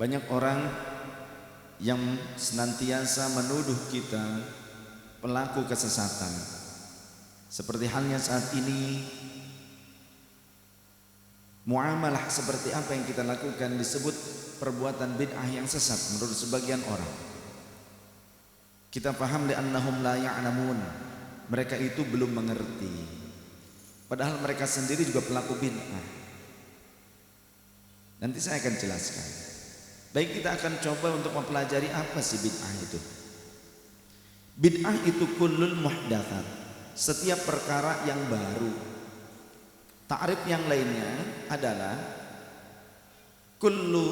Banyak orang yang senantiasa menuduh kita pelaku kesesatan. Seperti halnya saat ini, muamalah seperti apa yang kita lakukan disebut perbuatan bid'ah yang sesat menurut sebagian orang. Kita paham li'annahum la ya'lamun, mereka itu belum mengerti, padahal mereka sendiri juga pelaku bid'ah. Nanti saya akan jelaskan. Baik, kita akan coba untuk mempelajari apa sih bid'ah itu. Bid'ah itu kullul muhdatsat, setiap perkara yang baru. Ta'rif yang lainnya adalah kullu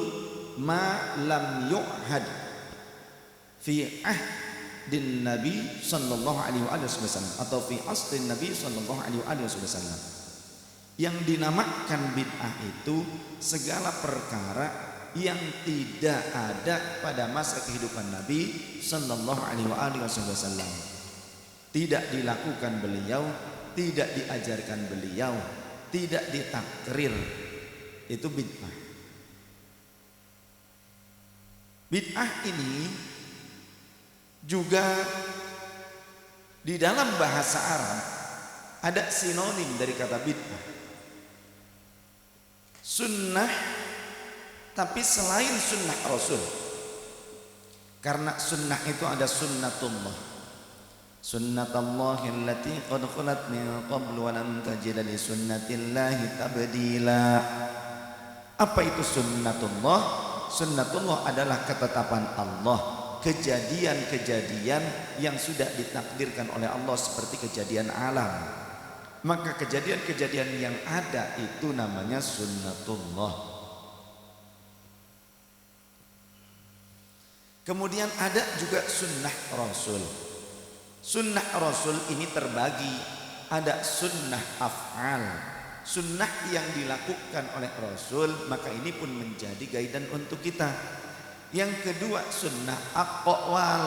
ma lam yu'had fi ahdin Nabi sallallahu alaihi wasallam atau fi asrin Nabi sallallahu alaihi wasallam. Yang dinamakan bid'ah itu segala perkara yang tidak ada pada masa kehidupan Nabi sallallahu alaihi wasallam, tidak dilakukan beliau, tidak diajarkan beliau, tidak ditakrir, itu bid'ah. Bid'ah ini juga di dalam bahasa Arab ada sinonim dari kata bid'ah. Sunnah, tapi selain sunnah Rasul. Karena sunnah itu ada sunnatullah, sunnatullahi allati qad khalat min qablu wa lam tajid li sunnatillahi tabdila. Apa itu sunnatullah? Sunnatullah adalah ketetapan Allah, kejadian-kejadian yang sudah ditakdirkan oleh Allah seperti kejadian alam. Maka kejadian-kejadian yang ada itu namanya sunnatullah. Kemudian ada juga sunnah Rasul. Sunnah Rasul ini terbagi, ada sunnah af'al, sunnah yang dilakukan oleh Rasul, maka ini pun menjadi guidance untuk kita. Yang kedua sunnah aqwal,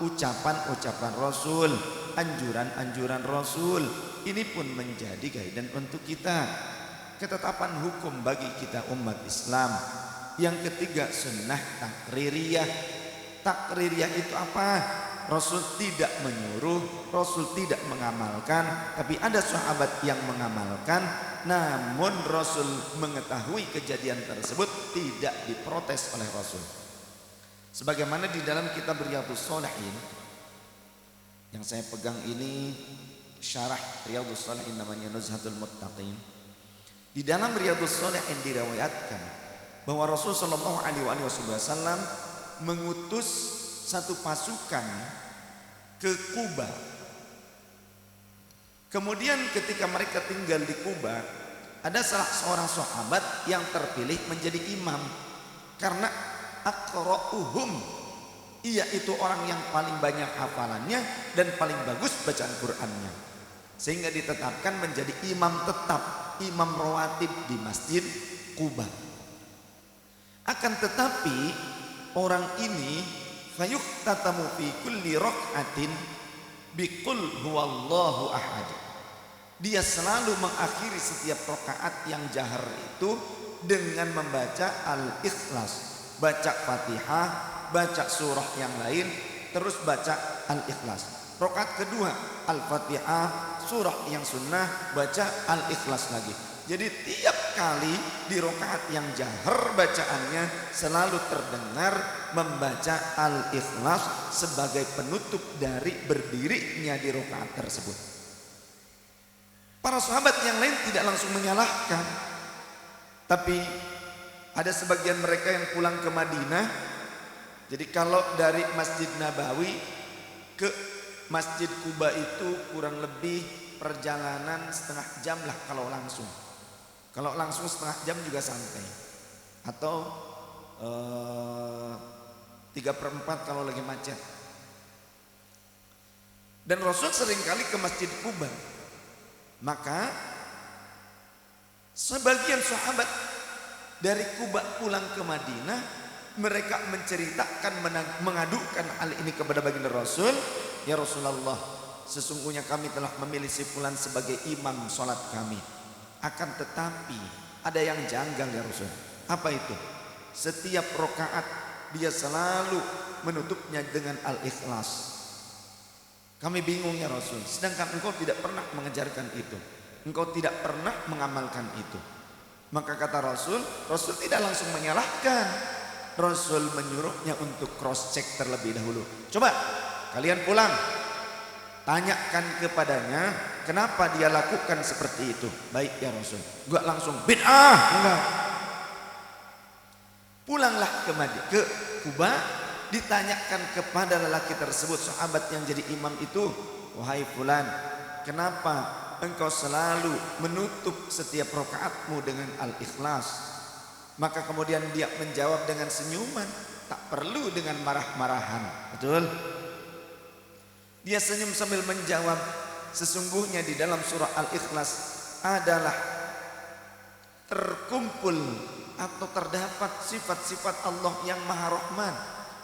ucapan-ucapan Rasul, anjuran-anjuran Rasul, ini pun menjadi guidance untuk kita, ketetapan hukum bagi kita umat Islam. Yang ketiga sunnah takririyah. Takririyah itu apa? Rasul tidak menyuruh, Rasul tidak mengamalkan, tapi ada sahabat yang mengamalkan, namun Rasul mengetahui kejadian tersebut tidak diprotes oleh Rasul. Sebagaimana di dalam kitab Riyadhus Shalihin yang saya pegang ini, syarah Riyadhus Shalihin namanya Nuzhatul Muttaqin. Di dalam Riyadhus Shalihin diriwayatkan bahwa Rasul sallallahu alaihi wasallam mengutus satu pasukan ke Kuba. Kemudian ketika mereka tinggal di Kuba, ada salah seorang sahabat yang terpilih menjadi imam karena aqra'uhum, ia itu orang yang paling banyak hafalannya dan paling bagus bacaan Qur'annya, sehingga ditetapkan menjadi imam tetap, imam rawatib di Masjid Kuba. Akan tetapi orang ini fayuhtatamu fi kulli rak'atin biqul huwallahu ahad. Dia selalu mengakhiri setiap rakaat yang jahar itu dengan membaca Al-Ikhlas, baca Fatihah, baca surah yang lain, terus baca Al-Ikhlas. Rakaat kedua Al-Fatihah, surah yang sunnah, baca Al-Ikhlas lagi. Jadi tiap kali di rakaat yang jahar bacaannya selalu terdengar membaca Al-Ikhlas sebagai penutup dari berdirinya di rakaat tersebut. Para sahabat yang lain tidak langsung menyalahkan, tapi ada sebagian mereka yang pulang ke Madinah. Jadi kalau dari Masjid Nabawi ke Masjid Kuba itu kurang lebih perjalanan setengah jam lah kalau langsung. Kalau langsung setengah jam juga santai, atau 3/4 kalau lagi macet. Dan Rasul seringkali ke Masjid Kuba. Maka sebagian sahabat dari Kuba pulang ke Madinah, mereka menceritakan, mengadukan hal ini kepada baginda Rasul. Ya Rasulullah, sesungguhnya kami telah memilih si fulan sebagai imam sholat kami. Akan tetapi ada yang janggal ya Rasul. Apa itu? Setiap rakaat dia selalu menutupnya dengan Al-Ikhlas. Kami bingung ya Rasul, sedangkan engkau tidak pernah mengejarkan itu, engkau tidak pernah mengamalkan itu. Maka kata Rasul, Rasul tidak langsung menyalahkan, Rasul menyuruhnya untuk cross check terlebih dahulu. Coba kalian pulang, tanyakan kepadanya kenapa dia lakukan seperti itu. Baik ya Rasul, enggak langsung bid'ah, enggak. Pulanglah ke Kuba, ditanyakan kepada lelaki tersebut, sahabat yang jadi imam itu, wahai fulan, kenapa engkau selalu menutup setiap rakaatmu dengan Al-Ikhlas? Maka kemudian dia menjawab dengan senyuman, tak perlu dengan marah-marahan. Betul? Dia senyum sambil menjawab, sesungguhnya di dalam surah Al-Ikhlas adalah terkumpul atau terdapat sifat-sifat Allah yang Maha Rahman.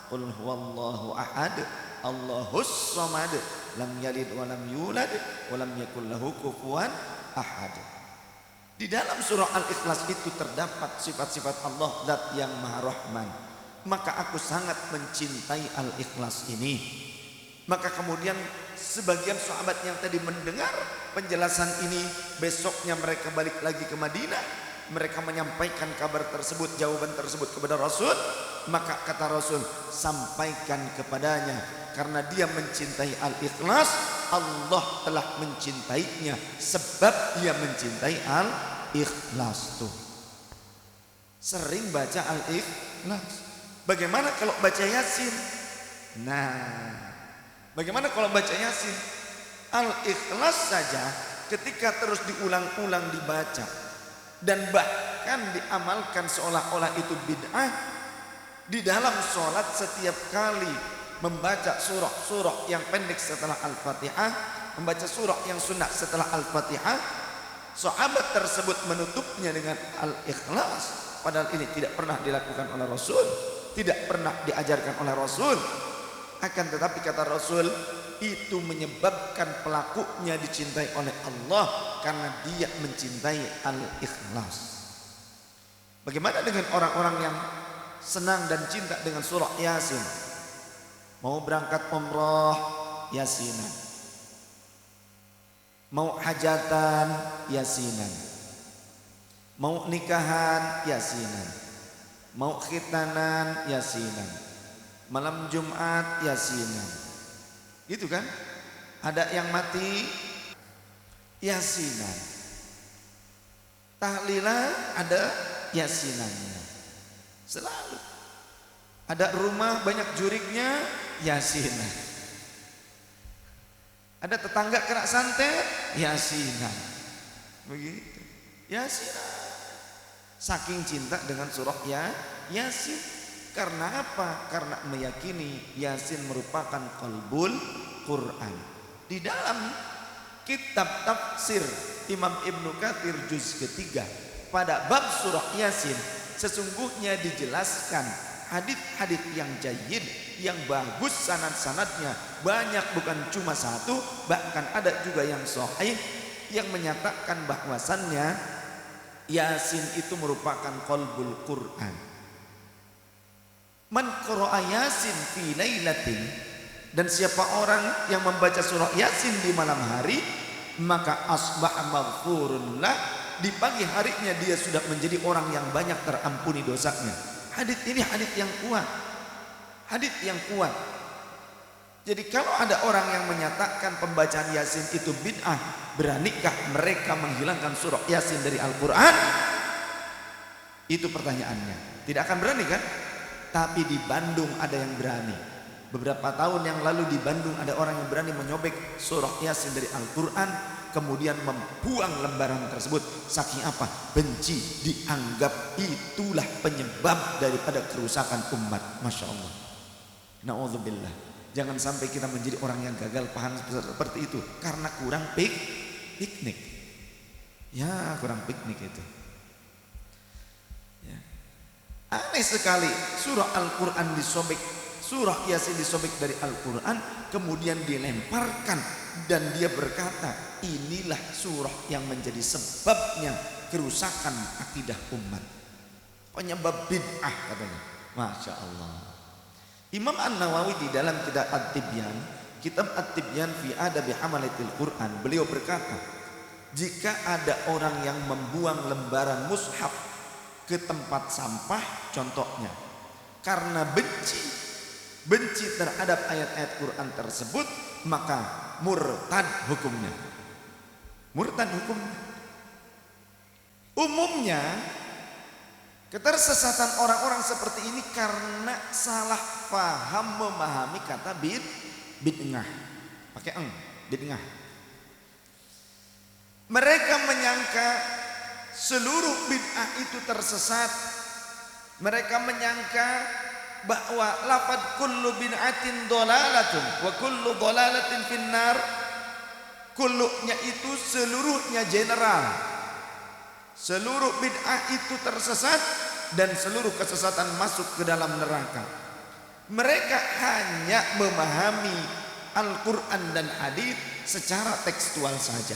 Qul huwallahu ahad, Allahus samad, lam yalid wa lam yulad wa lam yakul lahu kufuwan ahad. Di dalam surah Al-Ikhlas itu terdapat sifat-sifat Allah Zat yang Maha Rahman. Maka aku sangat mencintai Al-Ikhlas ini. Maka kemudian sebagian sahabat yang tadi mendengar penjelasan ini, besoknya mereka balik lagi ke Madinah. Mereka menyampaikan kabar tersebut, jawaban tersebut kepada Rasul. Maka kata Rasul, sampaikan kepadanya, karena dia mencintai Al-Ikhlas, Allah telah mencintainya sebab dia mencintai Al-Ikhlas. Tuh, sering baca Al-Ikhlas. Bagaimana kalau baca Yasin? Nah, bagaimana kalau baca Yasin? Al-Ikhlas saja ketika terus diulang-ulang dibaca dan bahkan diamalkan seolah-olah itu bid'ah, di dalam sholat setiap kali membaca surah-surah yang pendek setelah Al-Fatihah, membaca surah yang sunnah setelah Al-Fatihah, sahabat tersebut menutupnya dengan Al-Ikhlas. Padahal ini tidak pernah dilakukan oleh Rasul, tidak pernah diajarkan oleh Rasul. Akan tetapi kata Rasul, itu menyebabkan pelakunya dicintai oleh Allah karena dia mencintai Al-Ikhlas. Bagaimana dengan orang-orang yang senang dan cinta dengan surah Yasin? Mau berangkat umrah, Yasinan. Mau hajatan, Yasinan. Mau nikahan, Yasinan. Mau khitanan, Yasinan. Malam Jumat, Yasinan. Gitu kan? Ada yang mati, Yasinan. Tahlilan ada Yasinannya. Selalu. Ada rumah banyak juriknya, Yasinan. Ada tetangga kena santet, Yasinan. Begitu. Yasinan. Saking cinta dengan surah Yasin. Karena apa? Karena meyakini Yasin merupakan qalbul Quran. Di dalam kitab tafsir Imam Ibnu Katsir juz ketiga pada bab surah Yasin, sesungguhnya dijelaskan hadits-hadits yang jayyid, yang bagus sanad-sanadnya, banyak, bukan cuma satu, bahkan ada juga yang sahih yang menyatakan bahwasannya Yasin itu merupakan qalbul Quran. Man qara'a Yasin fi lailatin, dan siapa orang yang membaca surah Yasin di malam hari, maka asbaha maghfurun lah, di pagi harinya dia sudah menjadi orang yang banyak terampuni dosanya. Hadits ini hadits yang kuat. Hadits yang kuat. Jadi kalau ada orang yang menyatakan pembacaan Yasin itu bid'ah, beranikah mereka menghilangkan surah Yasin dari Al-Quran? Itu pertanyaannya. Tidak akan berani kan? Tapi di Bandung ada yang berani. Beberapa tahun yang lalu di Bandung ada orang yang berani menyobek surah Yasin dari Al-Quran, kemudian membuang lembaran tersebut. Saking apa? Benci, dianggap itulah penyebab daripada kerusakan umat. Masya Allah. Na'udzubillah. Jangan sampai kita menjadi orang yang gagal paham seperti itu karena kurang piknik. Ya, kurang piknik itu. Ya. Aneh sekali, surah Al-Quran disobek, surah Yasin disobek dari Al-Quran, kemudian dilemparkan, dan dia berkata, inilah surah yang menjadi sebabnya kerusakan akidah umat. penyebab bid'ah katanya. Masya Allah. Imam An-Nawawi di dalam kitab At-Tibyan fi Adabi Hamalatil Quran, beliau berkata, jika ada orang yang membuang lembaran mushaf ke tempat sampah contohnya karena benci terhadap ayat-ayat Quran tersebut, maka murtad hukumnya. Murtad hukumnya. Umumnya ketersesatan orang-orang seperti ini karena salah paham memahami kata bid'ah. Pakai bid'ah. Mereka menyangka seluruh bid'ah itu tersesat. Mereka menyangka bahwa lafaz kullu bid'atin dhalalatun wa kullu dhalalatin finnar, kullunya itu seluruhnya general. Seluruh bid'ah itu tersesat dan seluruh kesesatan masuk ke dalam neraka. Mereka hanya memahami Al-Quran dan hadis secara tekstual saja.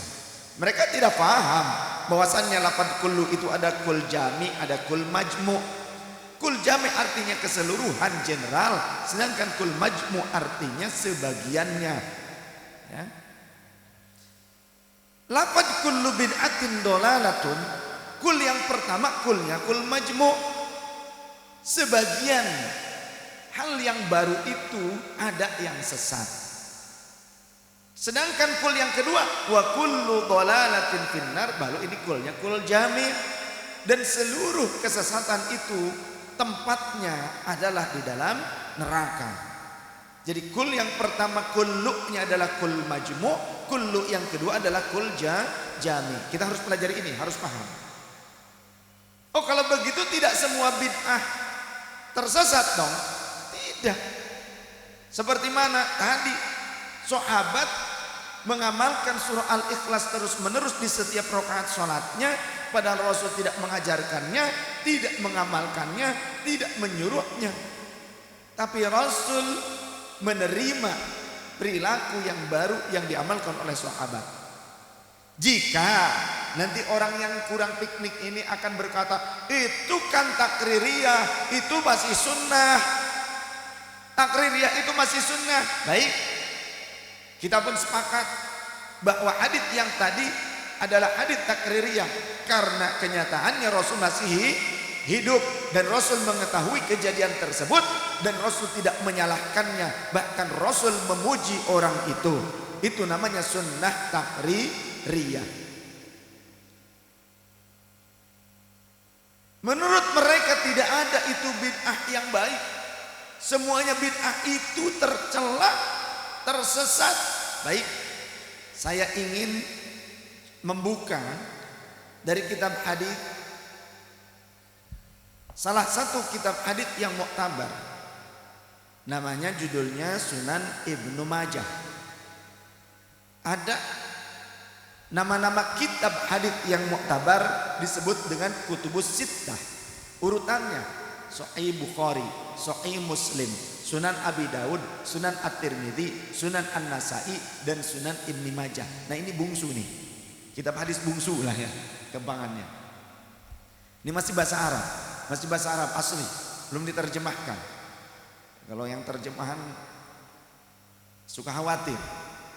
Mereka tidak paham bahwasannya lafaz kullu itu ada kul jami, ada kul majmu. Kul jami artinya keseluruhan general, sedangkan kul majmu artinya sebagiannya. Ya. Lafaz kullu bid'atin dhalalatun, kul yang pertama kulnya kul majmu. Sebagian hal yang baru itu ada yang sesat. Sedangkan kul yang kedua wa kullu dhalalatin finnar, baru ini kulnya kul jami, dan seluruh kesesatan itu tempatnya adalah di dalam neraka. Jadi kul yang pertama kullunya adalah kul majmu, kullu yang kedua adalah kul jami. Kita harus pelajari ini, harus paham. Oh, kalau begitu tidak semua bid'ah tersesat dong? Tidak. Seperti mana tadi sahabat mengamalkan surah Al-Ikhlas terus-menerus di setiap rakaat sholatnya, padahal Rasul tidak mengajarkannya, tidak mengamalkannya, tidak menyuruhnya. Tapi Rasul menerima perilaku yang baru yang diamalkan oleh sahabat. Jika nanti orang yang kurang piknik ini akan berkata, itu kan takririyah, itu masih sunnah. Takririyah itu masih sunnah. Baik, kita pun sepakat bahwa hadits yang tadi adalah hadits takririyah karena kenyataannya Rasul masih hidup dan Rasul mengetahui kejadian tersebut dan Rasul tidak menyalahkannya, bahkan Rasul memuji orang itu. Itu namanya sunnah takririyah. Menurut mereka tidak ada itu bid'ah yang baik. Semuanya bid'ah itu tercela, tersesat. Baik, saya ingin membuka dari kitab hadis, salah satu kitab hadis yang muktabar. Namanya judulnya Sunan Ibnu Majah. Ada nama-nama kitab hadis yang muktabar disebut dengan kutubus sittah. Urutannya Sahih Bukhari, Sahih Muslim, Sunan Abi Daud, Sunan At-Tirmidzi, Sunan An-Nasai, dan Sunan Ibnu Majah. Nah, ini bungsu nih. Kitab hadis bungsu lah ya, kembangannya. Ini masih bahasa Arab, masih bahasa Arab asli, belum diterjemahkan. Kalau yang terjemahan suka khawatir,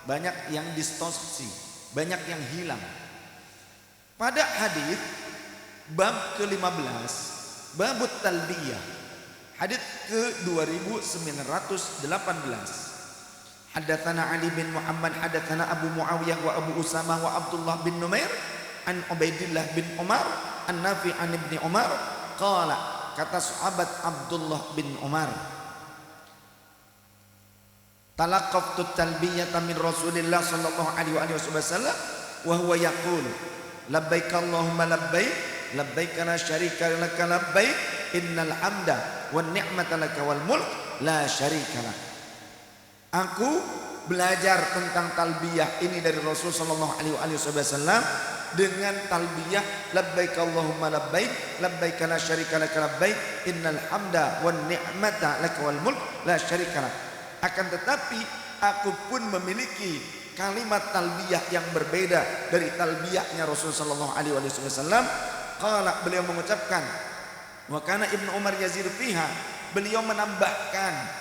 banyak yang distorsi, banyak yang hilang. Pada hadis bab ke-15, babut talbiyah, hadits ke-2918. Hadatsana Ali bin Muhammad, hadatsana Abu Muawiyah wa Abu Usamah wa Abdullah bin Numair an Ubaidillah bin Umar an Nafi' an Ibni Umar qala, kata sahabat Abdullah bin Umar, talaqaftu talbiyata min Rasulillah sallallahu alaihi wasallam wa huwa yaqulu labbaik Allahumma labbaik labbaik la syarika laka labbaik innal hamda wan ni'mata laka wal mulk la syarika lak. Aku belajar tentang talbiyah ini dari Rasul sallallahu alaihi wasallam dengan talbiyah labbaik Allahumma labbaik labbaik la syarika laka labbaik innal hamda wan ni'mata laka wal mulk la syarika lak. Akan tetapi aku pun memiliki kalimat talbiyah yang berbeda dari talbiyahnya Rasul sallallahu alaihi wasallam. Qala, beliau mengucapkan Wa kana Ibnu Umar yazid fiha, beliau menambahkan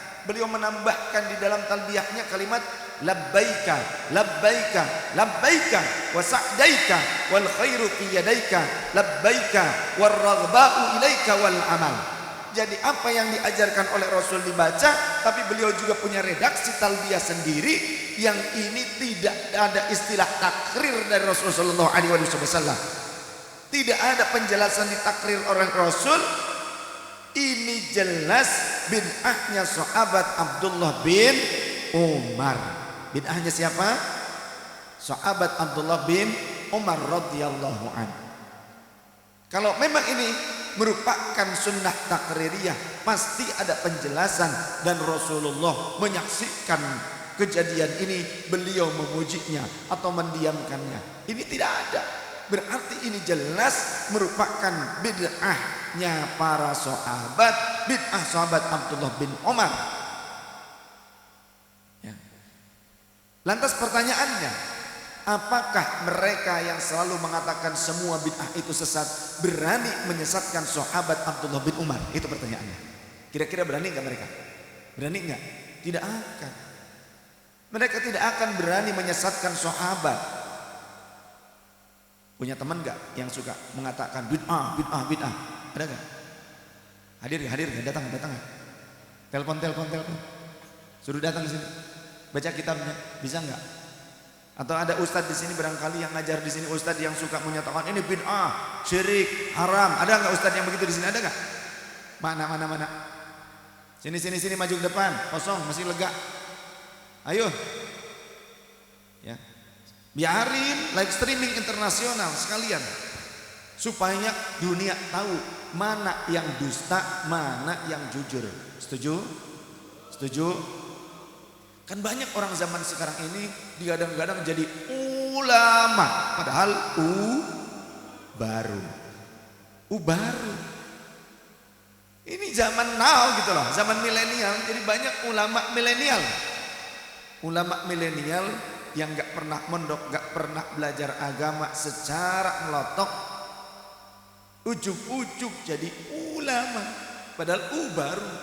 di dalam talbiyahnya kalimat labbaika labbaika labbaika wa sa'daika wal khairu fi yadaika labbaika war raghba'u ilaika wal amal. Jadi apa yang diajarkan oleh Rasul dibaca, tapi beliau juga punya redaksi talbiyah sendiri yang ini tidak ada istilah takrir dari Rasulullah SAW. Tidak ada penjelasan di takrir orang Rasul. Ini jelas bid'ahnya sahabat Abdullah bin Umar. Bid'ahnya siapa? Sahabat Abdullah bin Umar radhiyallahu anhu. Kalau memang ini merupakan sunnah takririyah, pasti ada penjelasan dan Rasulullah menyaksikan kejadian ini, beliau memujinya atau mendiamkannya. Ini tidak ada. Berarti ini jelas merupakan bid'ahnya para sahabat, bid'ah sahabat Abdullah bin Umar. Ya. Lantas pertanyaannya, apakah mereka yang selalu mengatakan semua bid'ah itu sesat berani menyesatkan sahabat Abdullah bin Umar? Itu pertanyaannya. Kira-kira berani enggak mereka? Berani enggak? Tidak akan. Mereka tidak akan berani menyesatkan sahabat. Punya teman enggak yang suka mengatakan bid'ah, bid'ah, bid'ah? Ada enggak? Hadir enggak? Datang. Telepon. Suruh datang ke sini. Baca kitabnya, bisa enggak? Atau ada ustadz di sini barangkali yang ngajar di sini, ustadz yang suka menyatakan ini bid'ah, syirik, haram. Ada enggak ustadz yang begitu di sini? Ada enggak? Mana? Sini maju ke depan. Kosong, masih lega. Ayo. Ya. Biarin live streaming internasional sekalian supaya dunia tahu mana yang dusta, mana yang jujur. Setuju? Kan banyak orang zaman sekarang ini digadang-gadang jadi ulama, padahal baru. Ini zaman now gitu loh, zaman milenial. Jadi banyak ulama milenial. Ulama milenial yang gak pernah mondok, gak pernah belajar agama secara melotok, ujuk-ujuk jadi ulama, padahal baru.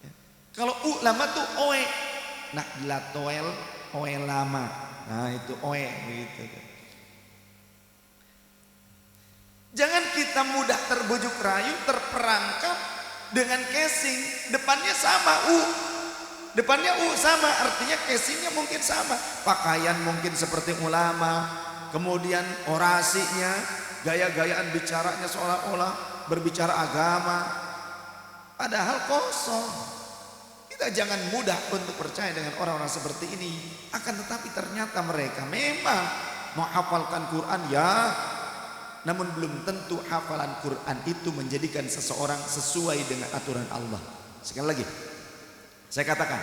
Ya. Kalau ulama tuh oe, nah dilatoel oe lama, nah itu oe begitu. Jangan kita mudah terbujuk rayu, terperangkap dengan casing depannya sama Depannya sama, artinya casingnya mungkin sama. Pakaian mungkin seperti ulama, kemudian orasinya, gaya-gayaan bicaranya seolah-olah berbicara agama, padahal kosong. Kita jangan mudah untuk percaya dengan orang-orang seperti ini. Akan tetapi ternyata mereka memang menghafalkan Quran ya, namun belum tentu hafalan Quran itu menjadikan seseorang sesuai dengan aturan Allah. Sekali lagi saya katakan,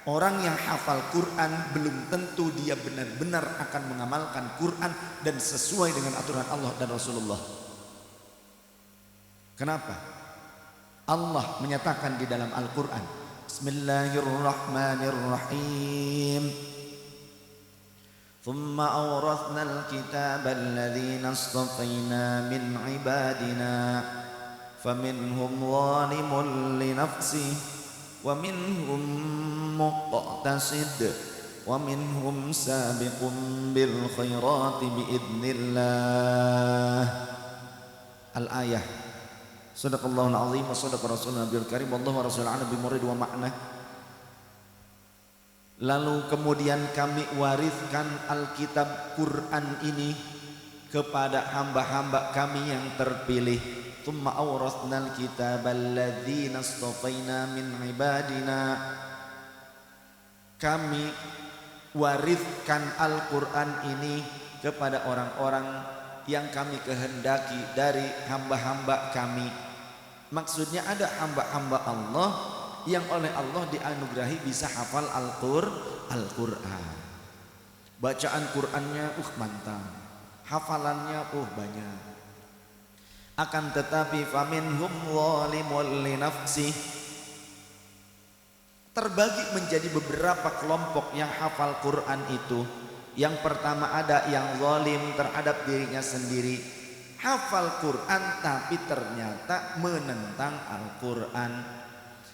orang yang hafal Quran belum tentu dia benar-benar akan mengamalkan Quran dan sesuai dengan aturan Allah dan Rasulullah. Kenapa? Allah menyatakan di dalam Al-Quran, Bismillahirrahmanirrahim. Thumma awrathna al-kitaba alladhina astafayna min ibadina faminhum zalimun li nafsihi wa minhum muqtasid wa minhum sabiqun bil khairati biidznillah. Al-ayah. Shadaqallahul azim wa shadaqa rasulun nabiyul karim wallahu wa rasulun ala bimurid wa makna. Lalu kemudian kami wariskan Alkitab Quran ini kepada hamba-hamba kami yang terpilih. Tsumma awrasnal kitaba alladzina astafaina min ibadina. Kami wariskan Al-Quran ini kepada orang-orang yang kami kehendaki dari hamba-hamba kami. Maksudnya ada hamba-hamba Allah yang oleh Allah dianugerahi bisa hafal Al-Quran. Bacaan Qurannya mantap, hafalannya banyak. Akan tetapi faminhum zalimun li nafsihi, terbagi menjadi beberapa kelompok yang hafal Quran itu. Yang pertama ada yang zalim terhadap dirinya sendiri, hafal Quran tapi ternyata menentang Al-Quran.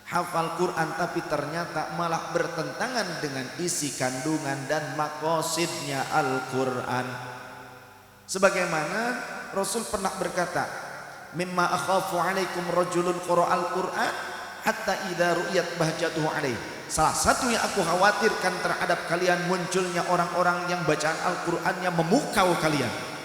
Hafal Quran tapi ternyata malah bertentangan dengan isi kandungan dan maqasidnya Al-Quran. Sebagaimana Rasul pernah berkata, mimma akhafu alaikum rajulun qara'al Quran hatta idza ru'yat bahjatuhu alaih. Salah satu yang aku khawatirkan terhadap kalian munculnya orang-orang yang bacaan Al-Qur'annya memukau kalian.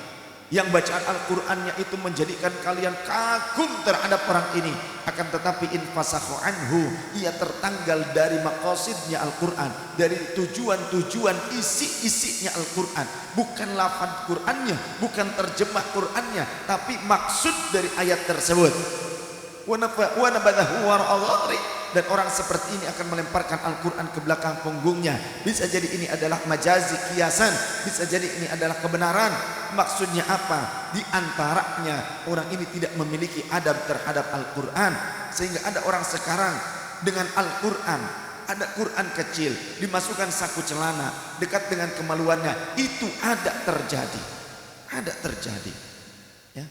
Yang bacaan Al-Qur'annya itu menjadikan kalian kagum terhadap orang ini. Akan tetapi infasakhu anhu, ia tertanggal dari maqasidnya Al-Qur'an, dari tujuan-tujuan isi-isinya Al-Qur'an. Bukan lafaz Qur'annya, bukan terjemah Qur'annya, tapi maksud dari ayat tersebut. Wa nabadahu wara'a dhahri. Dan orang seperti ini akan melemparkan Al-Quran ke belakang punggungnya. Bisa jadi ini adalah majazi, kiasan. Bisa jadi ini adalah kebenaran. Maksudnya apa? Di antaranya orang ini tidak memiliki adab terhadap Al-Quran. Sehingga ada orang sekarang dengan Al-Quran, ada Quran kecil, dimasukkan saku celana, dekat dengan kemaluannya. Itu ada terjadi. Ada terjadi. Ya.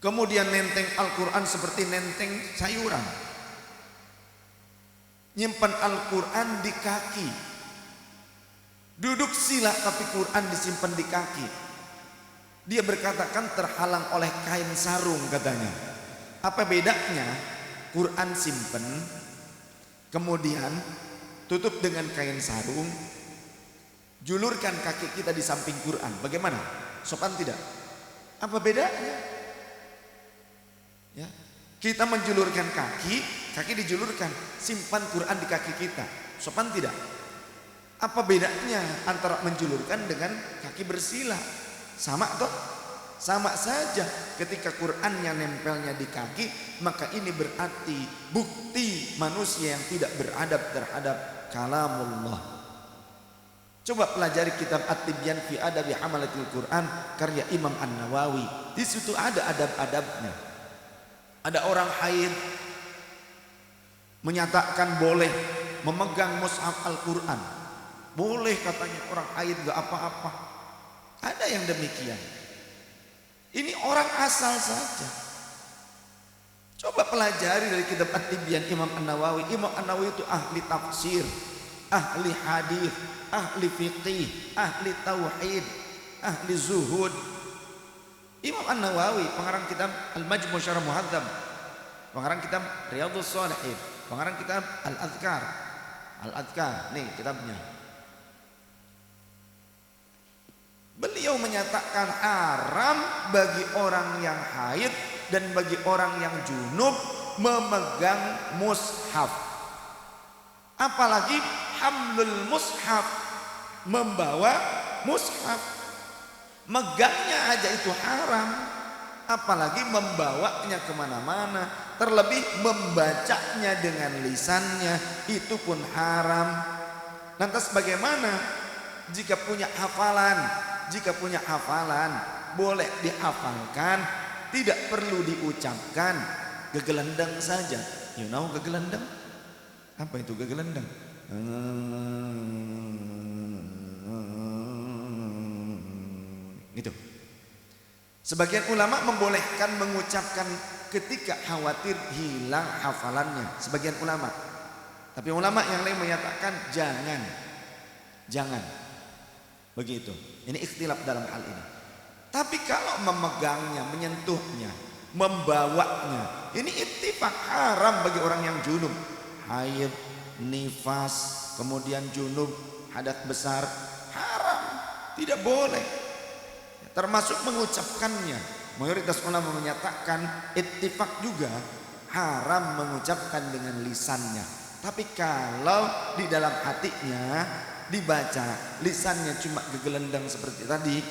Kemudian nenteng Al-Quran seperti nenteng sayuran. Nyimpan Al-Quran di kaki, duduk sila tapi Quran disimpan di kaki. Dia berkatakan terhalang oleh kain sarung katanya. Apa bedanya? Quran simpen, kemudian tutup dengan kain sarung, julurkan kaki kita di samping Quran. Bagaimana? Sopan tidak? Apa bedanya? Ya. Kita menjulurkan kaki, kaki dijulurkan, simpan Quran di kaki kita. Sopan tidak? Apa bedanya antara menjulurkan dengan kaki bersila? Sama toh? Sama saja. Ketika Quran yang nempelnya di kaki, maka ini berarti bukti manusia yang tidak beradab terhadap kalamullah. Coba pelajari kitab At-Tibyan fi Adabi Hamalatil Quran karya Imam An-Nawawi. Di situ ada adab-adabnya. Ada orang haid menyatakan boleh memegang mushaf Al-Quran. Boleh katanya, orang haid gak apa-apa. Ada yang demikian. Ini orang asal saja. Coba pelajari dari kitab At-Tibyan Imam An-Nawawi. Imam An-Nawawi itu ahli tafsir, ahli hadis, ahli fiqih, ahli tauhid, ahli zuhud. Imam An-Nawawi pengarang kitab Al-Majmu' Syarah Muhadzab, pengarang kitab Riyadhus Shalihin, pengarang kitab Al-Adhkar. Al-Adhkar, nih kitabnya. Beliau menyatakan haram bagi orang yang haid dan bagi orang yang junub memegang mushaf. Apalagi hamlul mushaf, membawa mushaf. Megangnya aja itu haram, apalagi membawanya kemana-mana. Terlebih membacanya dengan lisannya, itu pun haram. Lantas bagaimana jika punya hafalan? Jika punya hafalan boleh dihafalkan, tidak perlu diucapkan, gegelendang saja. You know gegelendang? Apa itu gegelendang? Gitu. Sebagian ulama membolehkan mengucapkan ketika khawatir hilang hafalannya. Sebagian ulama. Tapi ulama yang lain menyatakan jangan. Begitu. Ini ikhtilaf dalam hal ini. Tapi kalau memegangnya, menyentuhnya, membawanya, ini ittifaq haram bagi orang yang junub. Haid, nifas, kemudian junub, hadas besar, haram. Tidak boleh. Termasuk mengucapkannya. Mayoritas ulama menyatakan ittifaq juga haram mengucapkan dengan lisannya. Tapi kalau di dalam hatinya dibaca, lisannya cuma gegelendang seperti tadi,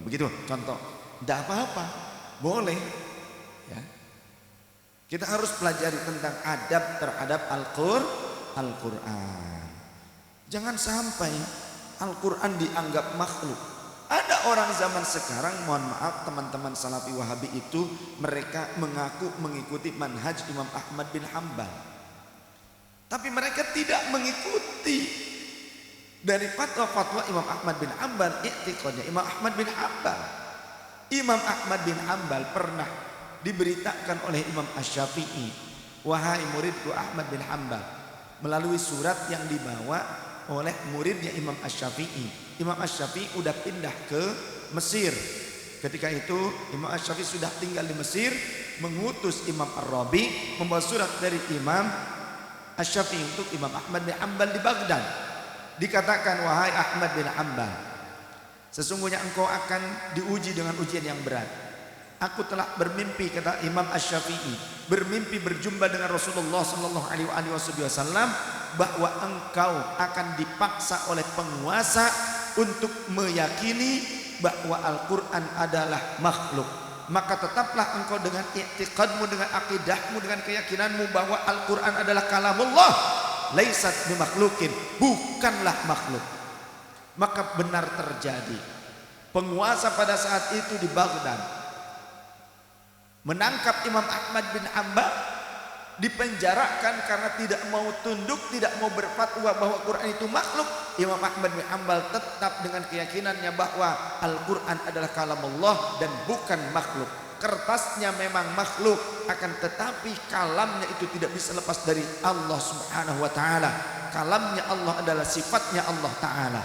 begitu contoh, tidak apa-apa, boleh ya. Kita harus pelajari tentang adab terhadap Al-Quran. Jangan sampai Al-Quran dianggap makhluk. Ada orang zaman sekarang, mohon maaf teman-teman Salafi Wahabi itu, mereka mengaku mengikuti manhaj Imam Ahmad bin Hanbal. Tapi mereka tidak mengikuti Dari fatwa-fatwa Imam Ahmad bin Hanbal, i'tiqadnya Imam Ahmad bin Hanbal. Imam Ahmad bin Hanbal pernah diberitakan oleh Imam Asy-Syafi'i, wahai muridku Ahmad bin Hanbal, melalui surat yang dibawa oleh muridnya Imam Asy-Syafi'i. Imam Asy-Syafi'i udah pindah ke Mesir. Ketika itu Imam Asy-Syafi'i sudah tinggal di Mesir, mengutus Imam Ar-Rabi membawa surat dari Imam Asy-Syafi'i untuk Imam Ahmad bin Hanbal di Baghdad. Dikatakan, wahai Ahmad bin Hanbal, sesungguhnya engkau akan diuji dengan ujian yang berat. Aku telah bermimpi, kata Imam Asy-Syafi'i, bermimpi berjumpa dengan Rasulullah sallallahu alaihi wasallam, bahwa engkau akan dipaksa oleh penguasa untuk meyakini bahwa Al-Quran adalah makhluk. Maka tetaplah engkau dengan i'tiqadmu, dengan akidahmu, dengan keyakinanmu bahwa Al-Quran adalah kalamullah, laisat bimakhlukin, bukanlah makhluk. Maka benar terjadi. Penguasa pada saat itu di Baghdad menangkap Imam Ahmad bin Hanbal, dipenjarakan karena tidak mau tunduk, tidak mau berfatwa bahwa Quran itu makhluk. Imam Ahmad bin Hanbal tetap dengan keyakinannya bahwa Al-Quran adalah kalamullah dan bukan makhluk. Kertasnya memang makhluk, akan tetapi kalamnya itu tidak bisa lepas dari Allah Subhanahu wa taala. Kalamnya Allah adalah sifatnya Allah taala.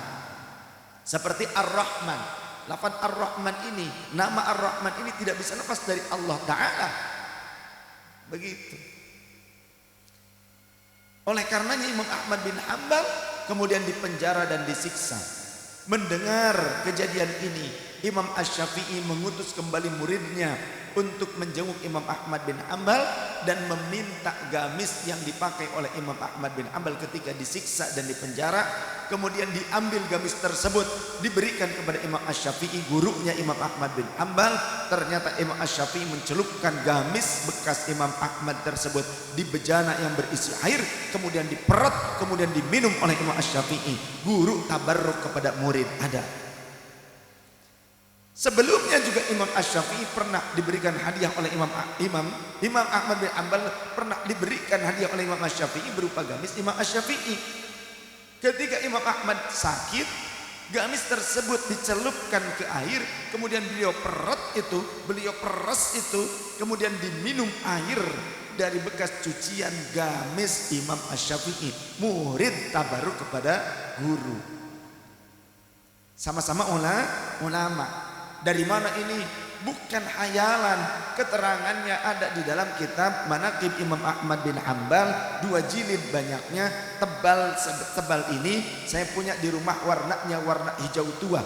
Seperti Ar-Rahman. Lafaz Ar-Rahman ini, nama Ar-Rahman ini tidak bisa lepas dari Allah taala. Begitu. Oleh karenanya Imam Ahmad bin Hanbal kemudian dipenjara dan disiksa. Mendengar kejadian ini, Imam Asy-Syafi'i mengutus kembali muridnya untuk menjenguk Imam Ahmad bin Hanbal dan meminta gamis yang dipakai oleh Imam Ahmad bin Hanbal ketika disiksa dan dipenjara. Kemudian diambil gamis tersebut, diberikan kepada Imam Asy-Syafi'i, gurunya Imam Ahmad bin Hanbal. Ternyata Imam Asy-Syafi'i mencelupkan gamis bekas Imam Ahmad tersebut di bejana yang berisi air, kemudian diperut, kemudian diminum oleh Imam Asy-Syafi'i. Guru tabarruk kepada murid ada. Sebelumnya juga Imam Asy-Syafi'i pernah diberikan hadiah oleh Imam Ahmad bin Hanbal, pernah diberikan hadiah oleh Imam Asy-Syafi'i berupa gamis Imam Asy-Syafi'i. Ketika Imam Ahmad sakit, gamis tersebut dicelupkan ke air, kemudian beliau peres itu, kemudian diminum air dari bekas cucian gamis Imam Asy-Syafi'i. Murid tabaruk kepada guru. Sama-sama ulama. Dari mana ini? Bukan hayalan. Keterangannya ada di dalam kitab Manaqib Imam Ahmad bin Hanbal, 2 jilid banyaknya, tebal ini. Saya punya di rumah, warnanya warna hijau tua.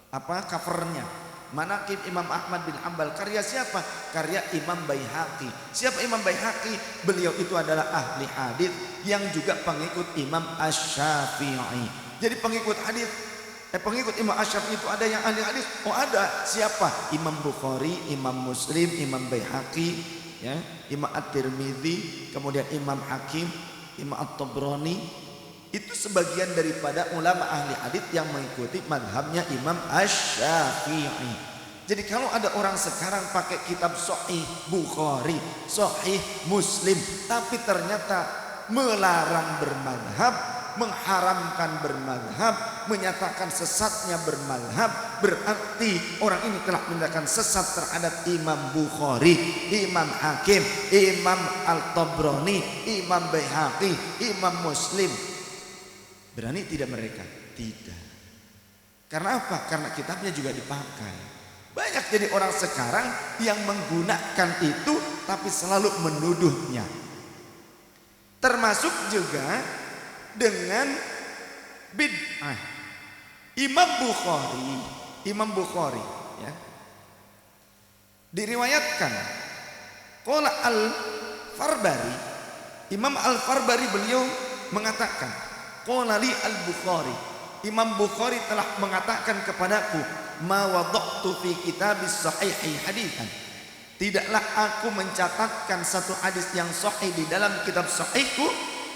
Covernya? Manaqib Imam Ahmad bin Hanbal. Karya siapa? Karya Imam Baihaqi. Siapa Imam Baihaqi? Beliau itu adalah ahli hadis yang juga pengikut Imam Asy-Syafi'i. Jadi pengikut Imam Asy-Syafi'i itu ada yang ahli hadis? Oh ada. Siapa? Imam Bukhari, Imam Muslim, Imam Baihaqi, ya, Imam At-Tirmidzi, kemudian Imam Hakim, Imam At-Tabrani. Itu sebagian daripada ulama ahli hadis yang mengikuti mazhabnya Imam Asy-Syafi'i. Jadi kalau ada orang sekarang pakai kitab Sahih Bukhari, Sahih Muslim, tapi ternyata melarang bermazhab, mengharamkan bermazhab, menyatakan sesatnya bermazhab, berarti orang ini telah menyatakan sesat terhadap Imam Bukhari, Imam Hakim, Imam Al-Tabrani, Imam Baihaqi, Imam Muslim. Berani tidak mereka? Tidak. Karena apa? Karena kitabnya juga dipakai. Banyak jadi orang sekarang yang menggunakan itu tapi selalu menuduhnya. Termasuk juga dengan bid'ah. Imam Bukhari ya, diriwayatkan qala Al-Farbari, Imam Al-Farbari beliau mengatakan qala li Al-Bukhari, Imam Bukhari telah mengatakan kepadaku, ma wada'tu fi kitabis sahihi haditsan, tidaklah aku mencatatkan satu hadis yang sahih di dalam kitab sahihku,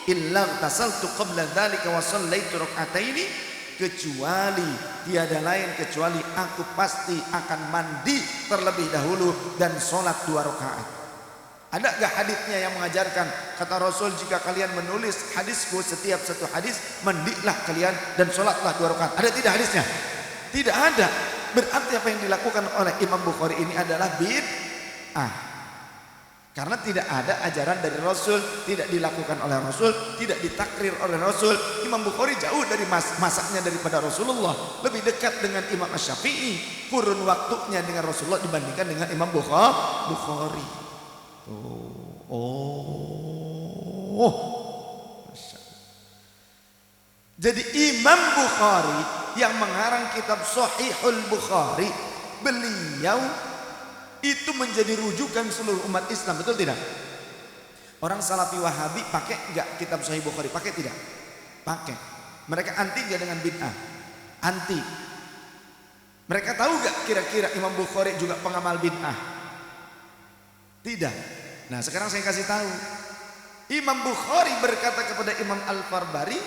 illa tasaltu qabla dzalika wa shallaitu rak'ataini, kecuali tiada lain kecuali aku pasti akan mandi terlebih dahulu dan sholat 2 rakaat. Ada gak hadisnya yang mengajarkan kata Rasul, jika kalian menulis hadisku setiap satu hadis, mandilah kalian dan sholatlah 2 rakaat. Ada tidak hadisnya? Tidak ada. Berarti apa yang dilakukan oleh Imam Bukhari ini adalah bid'ah. Karena tidak ada ajaran dari Rasul, tidak dilakukan oleh Rasul, tidak ditakrir oleh Rasul. Imam Bukhari jauh dari masaknya daripada Rasulullah, lebih dekat dengan Imam Asy-Syafi'i, kurun waktunya dengan Rasulullah dibandingkan dengan Imam Bukhari. Jadi Imam Bukhari yang mengarang kitab Sahihul Bukhari, beliau itu menjadi rujukan seluruh umat Islam, betul tidak? Orang Salafi Wahabi pakai enggak kitab Sahih Bukhari? Pakai tidak? Pakai. Mereka anti enggak dengan bid'ah? Anti. Mereka tahu enggak kira-kira Imam Bukhari juga pengamal bid'ah? Tidak. Nah, sekarang saya kasih tahu. Imam Bukhari berkata kepada Imam Al-Farbari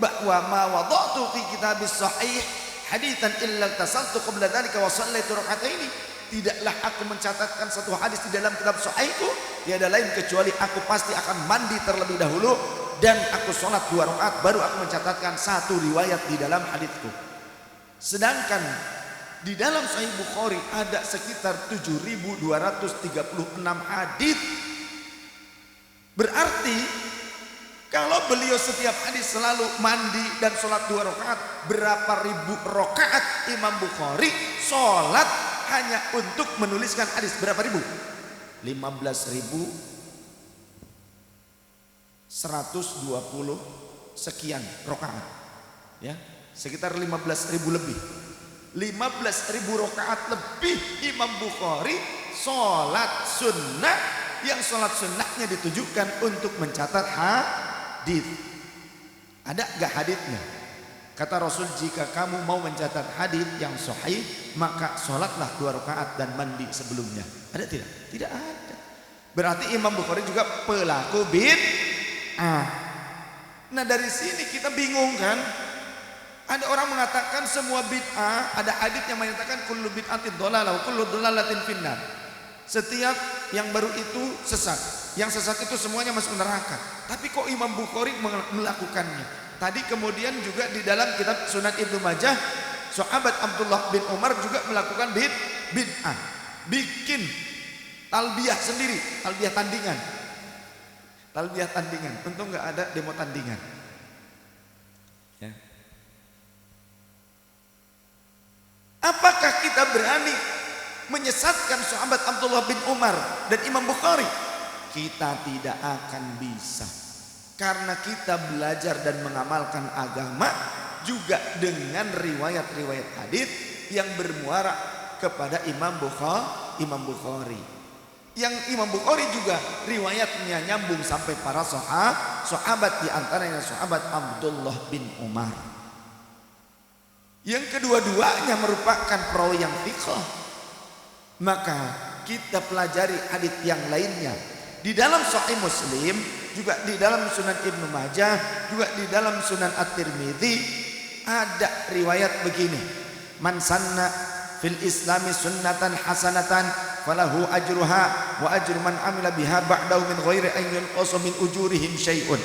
bahwa ma wada'tu fi kitabis sahih haditsan illa tasaltu qabla dzalika wa shallaitu rak'ataini. Tidaklah aku mencatatkan satu hadis di dalam kitab sahihku, tiada lain kecuali aku pasti akan mandi terlebih dahulu dan aku sholat 2 rakaat baru aku mencatatkan satu riwayat di dalam hadisku. Sedangkan di dalam Sahih Bukhari ada sekitar 7.236 hadis. Berarti kalau beliau setiap hadis selalu mandi dan sholat 2 rakaat, berapa ribu rakaat Imam Bukhari sholat hanya untuk menuliskan hadis? Berapa ribu? 15.120 sekian rakaat, ya, sekitar 15.000 lebih. 15.000 rakaat lebih Imam Bukhari sholat sunnah, yang sholat sunnahnya ditujukan untuk mencatat hadis. Ada gak hadisnya? Kata Rasul, jika kamu mau mencatat hadis yang sahih, maka sholatlah 2 rakaat dan mandi sebelumnya. Ada tidak? Tidak ada. Berarti Imam Bukhari juga pelaku bid'ah. Nah, dari sini kita bingung kan? Ada orang mengatakan semua bid'ah, ada hadis yang menyatakan kullu bid'atin dhalalah wa kullu dhalalatin finnar. Setiap yang baru itu sesat, yang sesat itu semuanya masuk neraka. Tapi kok Imam Bukhari melakukannya? Tadi kemudian juga di dalam kitab Sunan Ibnu Majah, sahabat Abdullah bin Umar juga melakukan bid'ah, bikin talbiyah sendiri, talbiyah tandingan. Talbiyah tandingan, untung nggak ada demo tandingan. Ya. Apakah kita berani menyesatkan sahabat Abdullah bin Umar dan Imam Bukhari? Kita tidak akan bisa, karena kita belajar dan mengamalkan agama juga dengan riwayat-riwayat hadis yang bermuara kepada Imam Bukhari. Yang Imam Bukhari juga riwayatnya nyambung sampai para sahabat, di antaranya sahabat Abdullah bin Umar. Yang kedua-duanya merupakan perawi yang thiqah. Maka kita pelajari hadis yang lainnya. Di dalam Sahih Muslim, juga di dalam Sunan Ibnu Majah, juga di dalam Sunan At-Tirmidzi ada riwayat begini. Man sanna fil islami sunnatan hasanatan falahu ajruha wa ajru man amila biha ba'dahu min ghairi an yunqasa min ujurihim syai'un.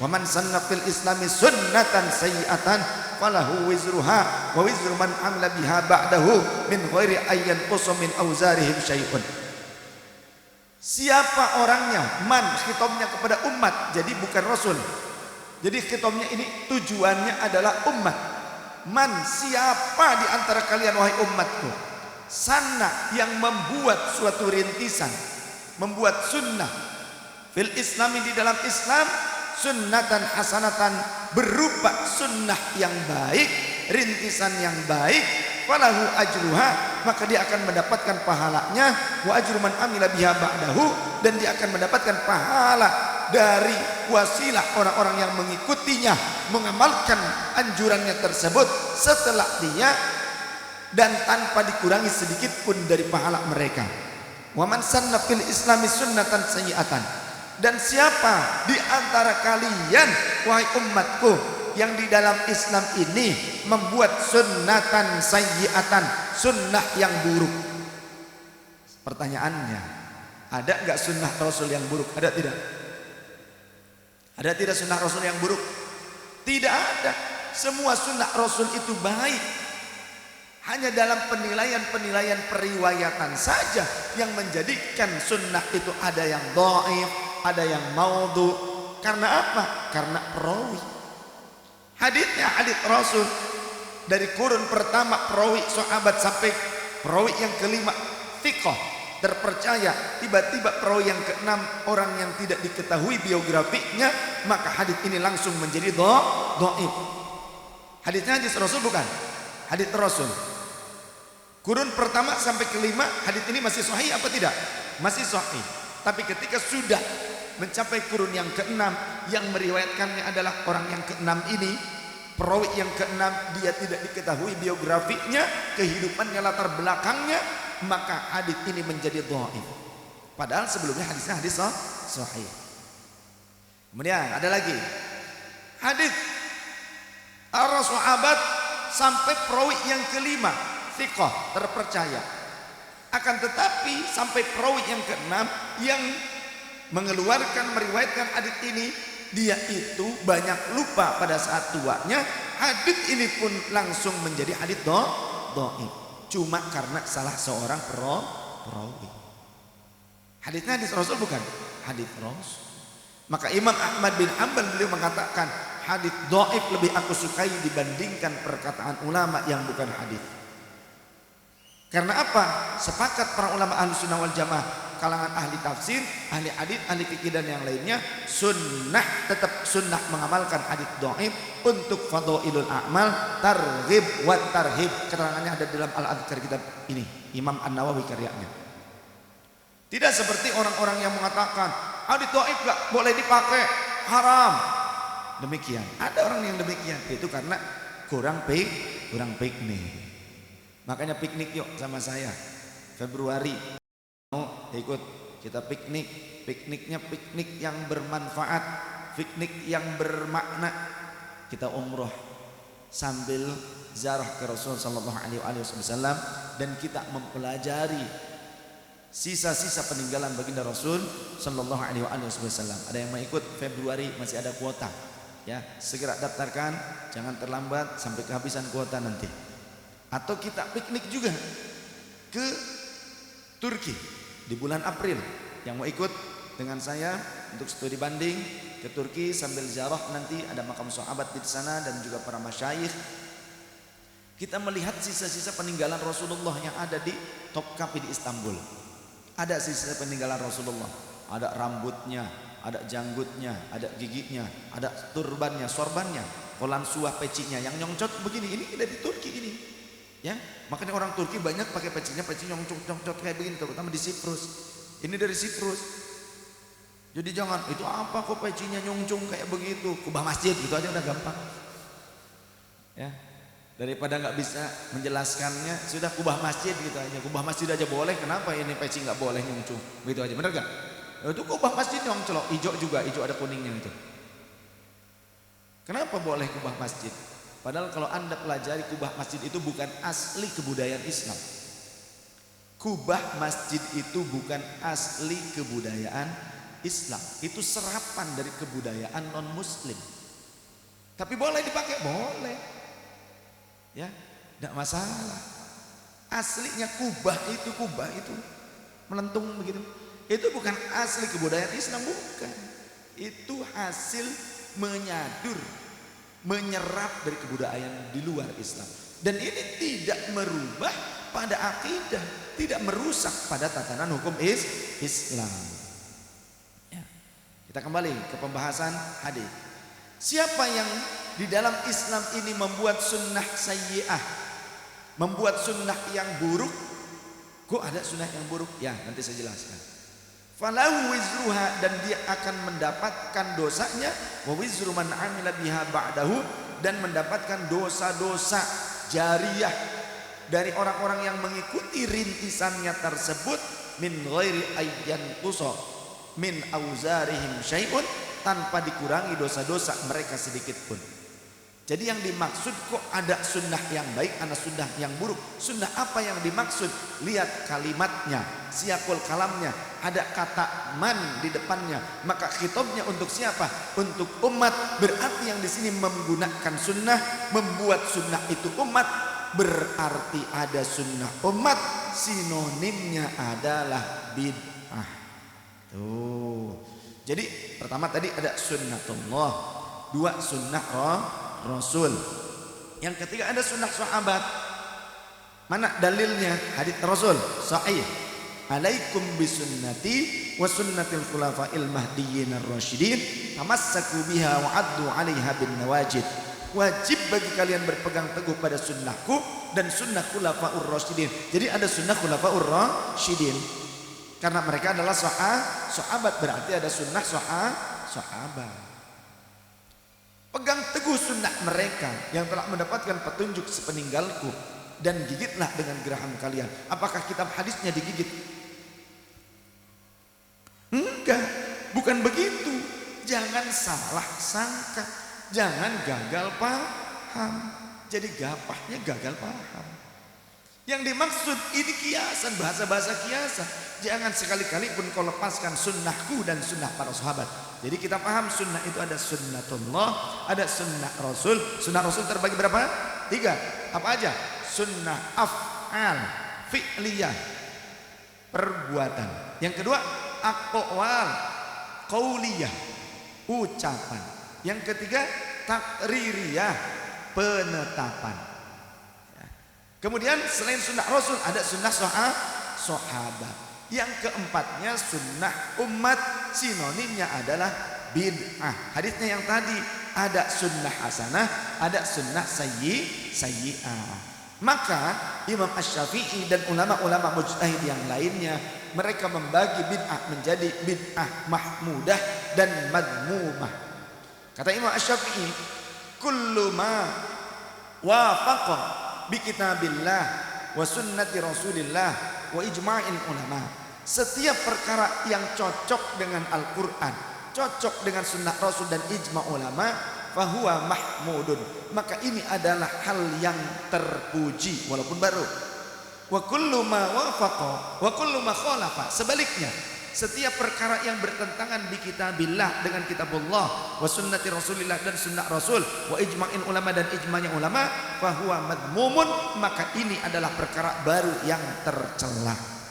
Wa man sanna fil islami sunnatan sayyi'atan falahu wizruha wa wizru man amila biha ba'dahu min ghairi an yanqasa min auzarihim syai'un. Siapa orangnya? Man, khitabnya kepada umat, jadi bukan Rasul. Jadi khitabnya ini tujuannya adalah umat. Man, siapa di antara kalian wahai umatku, sanna, yang membuat suatu rintisan, membuat sunnah fil islami, di dalam Islam, sunnatan hasanatan, berupa sunnah yang baik, rintisan yang baik, falahu ajruha, maka dia akan mendapatkan pahalanya, wa ajru man amila biha ba'dahu, dan dia akan mendapatkan pahala dari wasilah orang-orang yang mengikutinya, mengamalkan anjurannya tersebut setelah dia, dan tanpa dikurangi sedikit pun dari pahala mereka. Wa man sanna fil islami sunnatan sayyi'atan, dan siapa di antara kalian wahai umatku yang di dalam Islam ini membuat sunnatan sayyi'atan, sunnah yang buruk. Pertanyaannya, Ada nggak sunnah Rasul yang buruk? Ada tidak? Ada tidak sunnah Rasul yang buruk? Tidak ada. Semua sunnah Rasul itu baik. Hanya dalam penilaian-penilaian periwayatan saja yang menjadikan sunnah itu ada yang dhaif, ada yang maudhu. Karena apa? Karena perawi. Haditsnya hadits Rasul dari kurun pertama perawi sahabat sampai perawi yang kelima thiqah terpercaya, tiba-tiba perawi yang keenam orang yang tidak diketahui biografinya, maka hadits ini langsung menjadi dhaif. Haditsnya hadits Rasul bukan? Hadits Rasul. Kurun pertama sampai kelima hadits ini masih sahih apa tidak? Masih sahih. Tapi ketika sudah mencapai kurun yang keenam, yang meriwayatkannya adalah orang yang keenam ini, perawi yang keenam, dia tidak diketahui biografinya, kehidupannya, latar belakangnya, maka hadits ini menjadi dhaif. Padahal sebelumnya hadisnya hadis sahih. Kemudian ada lagi hadits para sahabat sampai perawi yang kelima thiqah terpercaya. Akan tetapi sampai perawi yang keenam yang mengeluarkan meriwayatkan hadits ini, dia itu banyak lupa pada saat tuanya. Hadits ini pun langsung menjadi hadits dhaif. Cuma karena salah seorang perawi. Haditsnya hadits Rasul bukan? Hadits Rasul. Maka Imam Ahmad bin Hanbal beliau mengatakan hadits dhaif lebih aku sukai dibandingkan perkataan ulama yang bukan hadits. Karena apa? Sepakat para ulama ahli sunnah wal jamaah, kalangan ahli tafsir, ahli hadits, ahli fikih dan yang lainnya, sunnah tetap sunnah mengamalkan hadits dhaif untuk fadhailul a'mal, targhib wa tarhib. Keterangannya ada dalam Al-Adhkar kitab ini, Imam An-Nawawi karyanya. Tidak seperti orang-orang yang mengatakan hadits dhaif enggak boleh dipakai, haram. Demikian. Ada orang yang demikian. Itu karena kurang piknik. Makanya piknik yuk sama saya. Februari mau ikut kita piknik. Pikniknya piknik yang bermanfaat, piknik yang bermakna. Kita umroh sambil ziarah ke Rasul sallallahu alaihi wasallam dan kita mempelajari sisa-sisa peninggalan baginda Rasul sallallahu alaihi wasallam. Ada yang mau ikut Februari, masih ada kuota. Ya, segera daftarkan, jangan terlambat sampai kehabisan kuota nanti. Atau kita piknik juga ke Turki di bulan April. Yang mau ikut dengan saya untuk studi banding ke Turki sambil ziarah, nanti ada makam sahabat di sana dan juga para masyayikh. Kita melihat sisa-sisa peninggalan Rasulullah yang ada di Topkapi di Istanbul. Ada sisa peninggalan Rasulullah, ada rambutnya, ada janggutnya, ada giginya, ada turbannya, sorbannya, kolan suah pecinya yang nyongcot begini. Ini dari Turki ini. Ya, makanya orang Turki banyak pakai pecinya, peci nyongcot kayak begini, terutama di Siprus. Ini dari Siprus. Jadi jangan itu apa kok pecinya nyongcong kayak begitu, kubah masjid itu aja udah gampang. Ya, daripada nggak bisa menjelaskannya, sudah kubah masjid gitu aja. Kubah masjid aja boleh, kenapa ini peci nggak boleh nyongcong? Begitu aja, bener gak? Itu kubah masjid nyongcong, hijau juga, hijau ada kuningnya itu. Kenapa boleh kubah masjid? Padahal kalau Anda pelajari kubah masjid itu bukan asli kebudayaan Islam. Kubah masjid itu bukan asli kebudayaan Islam. Itu serapan dari kebudayaan non-muslim. Tapi boleh dipakai? Boleh. Ya, tidak masalah. Aslinya kubah itu melentung begitu. Itu bukan asli kebudayaan Islam, bukan. Itu hasil menyerap dari kebudayaan di luar Islam. Dan ini tidak merubah pada akidah, tidak merusak pada tatanan hukum Islam. Ya. Kita kembali ke pembahasan hadis. Siapa yang di dalam Islam ini membuat sunnah sayyi'ah, membuat sunnah yang buruk? Kok ada sunnah yang buruk? Ya, nanti saya jelaskan. Falahu wizruha, dan dia akan mendapatkan dosanya, wa wizru man amila biha ba'dahu, dan mendapatkan dosa-dosa jariyah dari orang-orang yang mengikuti rintisannya tersebut, min ghairi ayyan qusa min auzarihim syai'un, tanpa dikurangi dosa-dosa mereka sedikit pun. Jadi yang dimaksud kok ada sunnah yang baik, ada sunnah yang buruk. Sunnah apa yang dimaksud? Lihat kalimatnya, siakul kalamnya, ada kata man di depannya. Maka khitabnya untuk siapa? Untuk umat. Berarti yang di sini menggunakan sunnah, membuat sunnah itu umat, berarti ada sunnah umat. Sinonimnya adalah bid'ah. Tuh. Jadi pertama tadi ada sunnatullah, dua sunnah Rasul. Yang ketiga ada sunnah sahabat. Mana dalilnya? Hadits Rasul sahih. Alaikum bisunnati wa sunnatil khulafa'il mahdiyyin ar-rasyidin tamassaku biha wa addu 'alaiha bin nawajid. Wajib bagi kalian berpegang teguh pada sunnahku dan sunnah khulafa'ur rasyidin. Jadi ada sunnah khulafa'ur rasyidin karena mereka adalah sahabat, berarti ada sunnah sahabat. Pegang teguh sunnah mereka yang telah mendapatkan petunjuk sepeninggalku dan gigitlah dengan geraham kalian. Apakah kitab hadisnya digigit? Enggak, bukan begitu. Jangan salah sangka, jangan gagal paham. Jadi gapahnya gagal paham. Yang dimaksud ini kiasan, bahasa-bahasa kiasan. Jangan sekali-kali pun kau lepaskan sunnahku dan sunnah para sahabat. Jadi kita paham sunnah itu ada sunnatullah, ada sunnah Rasul. Sunnah Rasul terbagi berapa? 3. Apa aja? Sunnah af'al, fi'liyah, perbuatan. Yang kedua, aqwal, qauliyah, ucapan. Yang ketiga, takririyah, penetapan. Kemudian selain sunnah Rasul ada sunnah sahabat. Yang keempatnya sunnah umat, sinonimnya adalah bid'ah. Hadisnya yang tadi ada sunnah hasanah, ada sunnah sayyi'ah. Maka Imam Asy-Syafi'i dan ulama-ulama mujtahid yang lainnya, mereka membagi bid'ah menjadi bid'ah mahmudah dan madmumah. Kata Imam Asy-Syafi'i, kullu ma wafaqa bi kitabillah wa sunnati Rasulillah wa ijma'il ulama. Setiap perkara yang cocok dengan Al-Quran, cocok dengan sunnah Rasul dan ijma' ulama, fahuwa mahmudun. Maka ini adalah hal yang terpuji walaupun baru. Wa kullu ma wafaqa wa kullu ma khalafa. Sebaliknya, setiap perkara yang bertentangan bi kitabillah dengan kitabullah, wa sunnati Rasulillah dan sunnah Rasul, wa ijma'il ulama dan ijma'nya ulama, fahuwa madmumun. Maka ini adalah perkara baru yang tercela.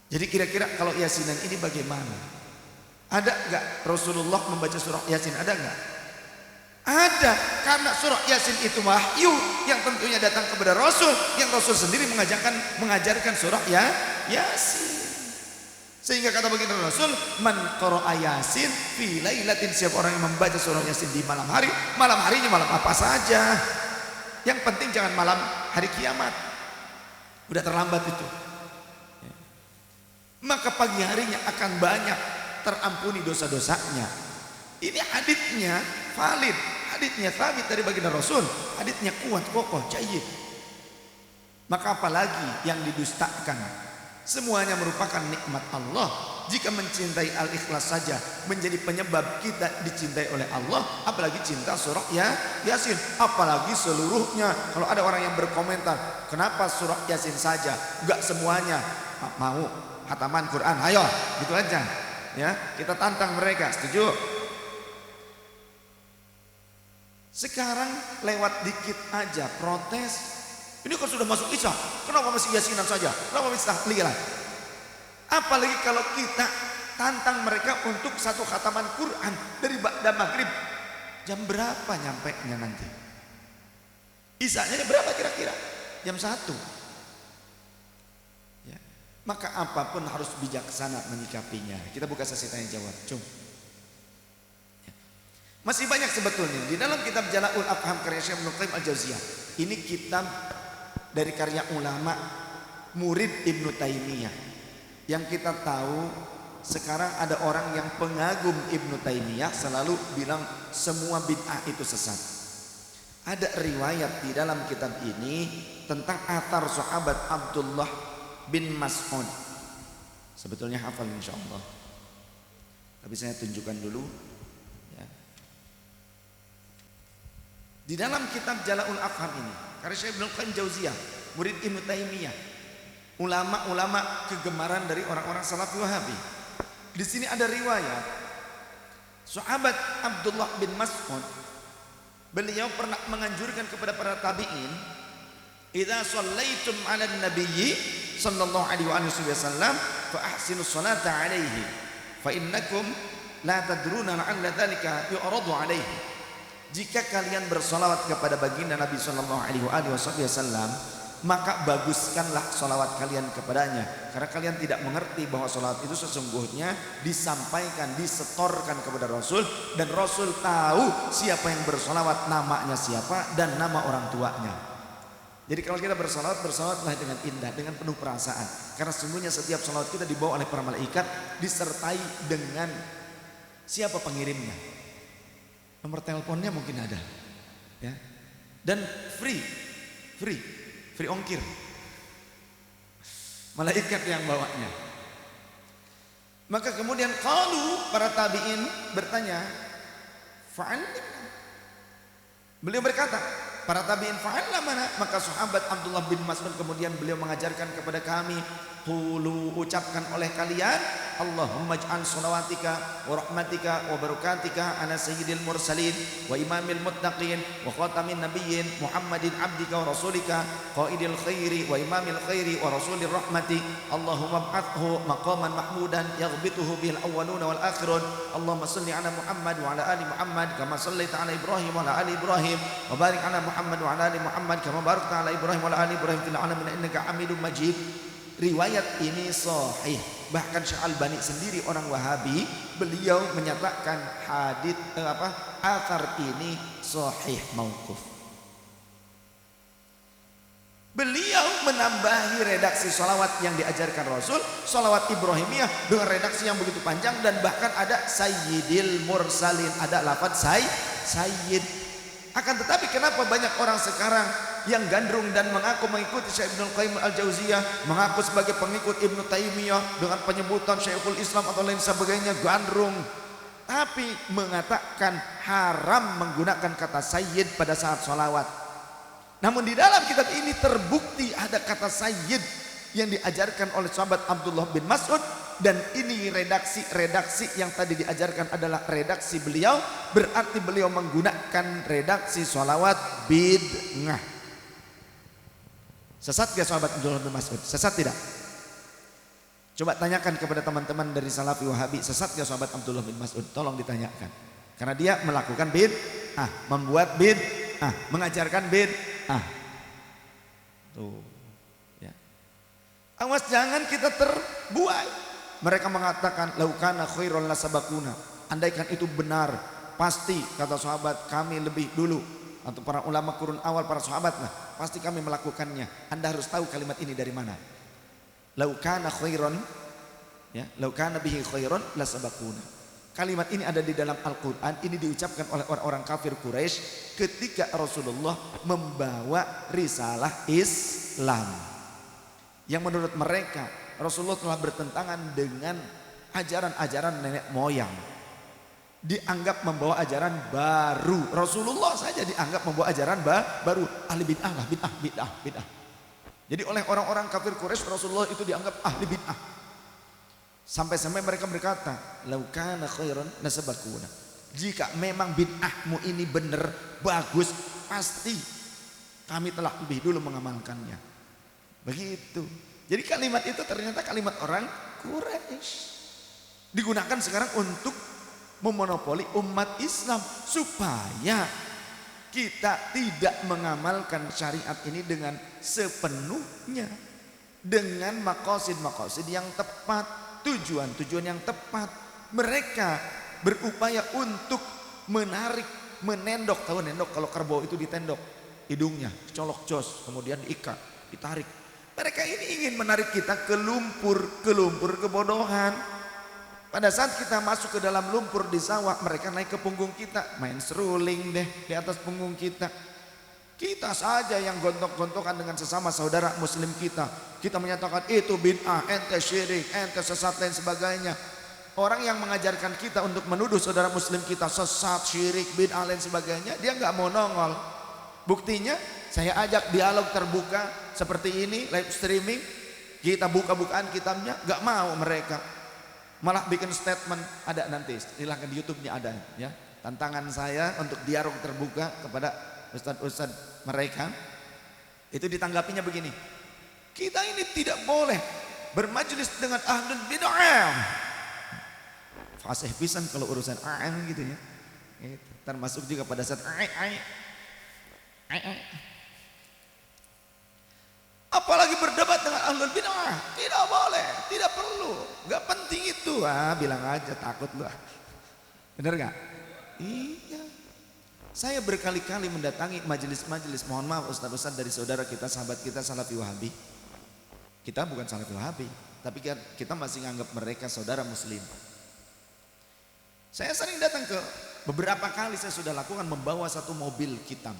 Jadi kira-kira kalau yasinan ini bagaimana? Ada enggak Rasulullah membaca surah Yasin? Ada enggak? Ada, karena surah Yasin itu wahyu yang tentunya datang kepada Rasul, yang Rasul sendiri mengajarkan surah Yasin. Sehingga kata baginda Rasul, man qara'a Yasin fi lailatin, siapa orang yang membaca surah Yasin di malam hari, malam harinya malam apa saja. Yang penting jangan malam hari kiamat. Udah terlambat itu. Maka pagi harinya akan banyak terampuni dosa-dosanya. Ini haditsnya valid, haditsnya sabit dari baginda Rasul, haditsnya kuat, kokoh, jayyid. Maka apalagi yang didustakan? Semuanya merupakan nikmat Allah. Jika mencintai al-ikhlas saja menjadi penyebab kita dicintai oleh Allah, apalagi cinta surah Yasin, apalagi seluruhnya. Kalau ada orang yang berkomentar, kenapa surah Yasin saja, enggak semuanya mau hataman Quran, ayo gitu aja ya, kita tantang mereka, setuju? Sekarang lewat dikit aja protes, ini kan sudah masuk Isya, kenapa masih Yasinan saja, kenapa masih tahlilan? Apalagi kalau kita tantang mereka untuk satu khataman Quran dari ba'da maghrib, jam berapa nyampe nya nanti? Isyanya berapa kira-kira? Jam 1. Maka apapun harus bijaksana menyikapinya. Kita buka sesi tanya jawab. Masih banyak sebetulnya di dalam kitab Jala'ul Afham karya Syekh Ibnu Qayyim Al-Jauziyah. Ini kitab dari karya ulama murid Ibnu Taimiyah. Yang kita tahu sekarang ada orang yang pengagum Ibnu Taimiyah selalu bilang semua bid'ah itu sesat. Ada riwayat di dalam kitab ini tentang athar sahabat Abdullah bin Mas'ud. Sebetulnya hafal insyaallah, tapi saya tunjukkan dulu ya. Di dalam kitab Jala'ul Afham ini, karya Syekh Ibnu Qayyim Jauziyah, murid Ibnu Taimiyah, ulama-ulama kegemaran dari orang-orang Salafi Wahabi. Di sini ada riwayat sahabat Abdullah bin Mas'ud, beliau pernah menganjurkan kepada para tabi'in, "Idza shallaitum 'alan nabiyyi sallallahu alaihi wasallam fa ahsinus salata 'alaihi fa innakum la tadruna la'alla dzalika yu'radu 'alaihi." Jika kalian bersolawat kepada baginda Nabi sallallahu alaihi wasallam, maka baguskanlah solawat kalian kepadanya, karena kalian tidak mengerti bahwa solawat itu sesungguhnya disampaikan, disetorkan kepada Rasul, dan Rasul tahu siapa yang bersolawat, namanya siapa dan nama orang tuanya. Jadi kalau kita bersolawat, bersolawatlah dengan indah, dengan penuh perasaan, karena sesungguhnya setiap solawat kita dibawa oleh para malaikat disertai dengan siapa pengirimnya, nomor teleponnya mungkin ada, ya, dan free ongkir, malaikat yang bawanya. Maka kemudian qalu, para tabi'in bertanya, fa'allimna. Beliau berkata, para tabi'in, fa'allamana. Maka sahabat Abdullah bin Mas'ud kemudian beliau mengajarkan kepada kami, qulu, ucapkan oleh kalian, Allahumma ij'al shalawatika wa rahmatika wa barakatika ala sayyidil mursalin wa imamil muttaqin wa khatamin nabiyyin Muhammadin abdika wa rasulika qaidil khairi wa imamil khairi wa rasulir rahmati, Allahumma ba'athu maqaman mahmudan yaghbituhu bil awwaluna wal akhirun, Allahumma salli ala Muhammad wa ala ali Muhammad kama sallaita ala Ibrahim wa ala ali Ibrahim wa barik ala Muhammad wa ala ali Muhammad kama barakta ala Ibrahim wa ala ali Ibrahim fil alamin innaka Hamidum Majid. Riwayat ini sahih. Bahkan Syekh Albani sendiri orang Wahabi, beliau menyatakan athar ini sahih mauquf. Beliau menambahi redaksi salawat yang diajarkan Rasul, salawat Ibrahimiyah dengan redaksi yang begitu panjang, dan bahkan ada Sayyidil Mursalin, ada lafaz Sayyid. Akan tetapi kenapa banyak orang sekarang yang gandrung dan mengaku mengikuti Syekh Ibnu Qayyim Al-Jauziyah, mengaku sebagai pengikut Ibnu Taimiyah dengan penyebutan Syekhul Islam atau lain sebagainya, gandrung, tapi mengatakan haram menggunakan kata sayyid pada saat sholawat. Namun di dalam kitab ini terbukti ada kata sayyid yang diajarkan oleh sahabat Abdullah bin Mas'ud, dan ini redaksi yang tadi diajarkan adalah redaksi beliau, berarti beliau menggunakan redaksi sholawat bid'ah. Sesat gak sahabat Abdullah bin Mas'ud? Sesat tidak? Coba tanyakan kepada teman-teman dari Salafi Wahabi, sesat gak sahabat Abdullah bin Mas'ud? Tolong ditanyakan. Karena dia melakukan bid'ah, membuat bid'ah, mengajarkan bid'ah. Tuh, ya. Awas jangan kita terbuai. Mereka mengatakan laukana khairon lasabakuna. Andaikan itu benar, pasti kata sahabat kami lebih dulu, atau para ulama kurun awal, para sahabat lah, pasti kami melakukannya. Anda harus tahu kalimat ini dari mana. Laukana khairon, ya, laukana bihi khairon lasabakuna. Kalimat ini ada di dalam Al-Quran. Ini diucapkan oleh orang-orang kafir Quraisy ketika Rasulullah membawa risalah Islam, yang menurut mereka Rasulullah telah bertentangan dengan ajaran-ajaran nenek moyang. Dianggap membawa ajaran baru. Rasulullah saja dianggap membawa ajaran baru. Ahli bid'ah lah, bid'ah. Jadi oleh orang-orang kafir Quraisy Rasulullah itu dianggap ahli bid'ah. Sampai-sampai mereka berkata, laukana khairan nasabakuna. Jika memang bid'ahmu ini benar, bagus, pasti kami telah lebih dulu mengamalkannya. Begitu. Jadi kalimat itu ternyata kalimat orang Quraisy, digunakan sekarang untuk memonopoli umat Islam, supaya kita tidak mengamalkan syariat ini dengan sepenuhnya, dengan maqasid yang tepat, tujuan yang tepat. Mereka berupaya untuk menendok, tahu nendok, kalau kerbau itu ditendok hidungnya, colok jos, kemudian diikat, ditarik. Mereka ini ingin menarik kita ke lumpur kebodohan. Pada saat kita masuk ke dalam lumpur di sawah, mereka naik ke punggung kita, main seruling deh di atas punggung kita. Kita saja yang gontok-gontokan dengan sesama saudara muslim kita. Kita menyatakan itu bid'ah, ente syirik, ente sesat dan sebagainya. Orang yang mengajarkan kita untuk menuduh saudara muslim kita sesat, syirik, bid'ah dan sebagainya, dia nggak mau nongol. Buktinya saya ajak dialog terbuka seperti ini, live streaming, kita buka-bukaan kitabnya, gak mau mereka. Malah bikin statement, ada nanti, silahkan di YouTube-nya ada ya. Tantangan saya untuk dialog terbuka kepada ustadz-ustadz mereka, itu ditanggapinya begini, kita ini tidak boleh bermajelis dengan ahlul bid'ah. Fasih pisan kalau urusan AM gitu ya. Termasuk juga pada saat apalagi berdebat dengan ahlul bid'ah, tidak boleh, tidak perlu, nggak penting itu. Bilang aja takut lu. Bener nggak? Iya. Saya berkali-kali mendatangi majelis-majelis, mohon maaf ustaz-ustaz dari saudara kita, sahabat kita Salafi Wahabi. Kita bukan Salafi Wahabi, tapi kita masih nganggap mereka saudara muslim. Saya sering datang ke, beberapa kali saya sudah lakukan membawa satu mobil kitab.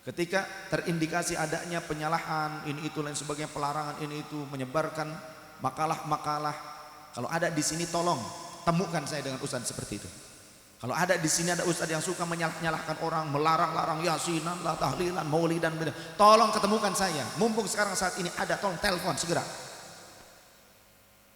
Ketika terindikasi adanya penyalahan, ini itu lain sebagainya, pelarangan ini itu, menyebarkan makalah-makalah. Kalau ada di sini tolong temukan saya dengan ustaz seperti itu. Kalau ada di sini ada ustaz yang suka menyalahkan orang, melarang-larang yasinan, tahlilan, maulidan, tolong ketemukan saya. Mumpung sekarang saat ini ada, tolong telepon segera.